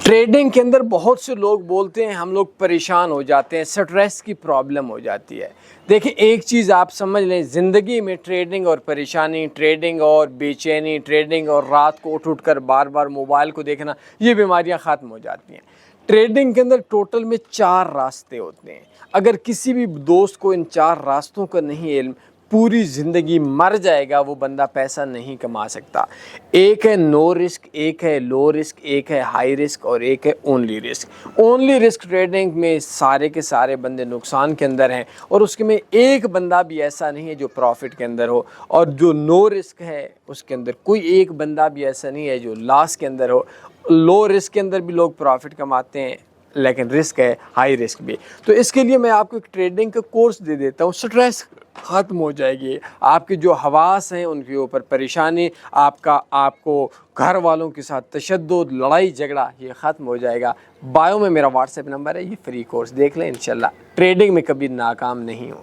Trading کے اندر بہت سے لوگ بولتے ہیں ہم لوگ پریشان ہو جاتے ہیں، سٹریس کی پرابلم ہو جاتی ہے۔ دیکھیں ایک چیز آپ سمجھ لیں، زندگی میں ٹریڈنگ اور پریشانی، ٹریڈنگ اور بے چینی، ٹریڈنگ اور رات کو اٹھ کر بار بار موبائل کو دیکھنا، یہ بیماریاں ختم ہو جاتی ہیں۔ ٹریڈنگ کے اندر ٹوٹل میں 4 راستے ہوتے ہیں۔ اگر کسی بھی دوست کو ان 4 راستوں کا نہیں علم، پوری زندگی مر جائے گا، وہ بندہ پیسہ نہیں کما سکتا۔ ایک ہے نو رسک، ایک ہے لو رسک، ایک ہے ہائی رسک اور ایک ہے only risk. Only risk trading میں سارے کے سارے بندے نقصان کے اندر ہیں، اور اس کے میں ایک بندہ بھی ایسا نہیں ہے جو پروفٹ کے اندر ہو، اور جو نو رسک ہے اس کے اندر کوئی ایک بندہ بھی ایسا نہیں ہے جو لاس کے اندر ہو۔ لو رسک کے اندر بھی لوگ پروفٹ کماتے ہیں، لیکن رسک ہے ہائی رسک بھی۔ تو اس کے لیے میں آپ کو ایک ٹریڈنگ کا کورس دے دیتا ہوں، سٹریس ختم ہو جائے گی، آپ کے جو حواس ہیں ان کے اوپر پریشانی، آپ کو گھر والوں کے ساتھ تشدد، لڑائی جھگڑا، یہ ختم ہو جائے گا۔ بایو میں میرا واٹس ایپ نمبر ہے، یہ فری کورس دیکھ لیں، انشاءاللہ ٹریڈنگ میں کبھی ناکام نہیں ہوں گے۔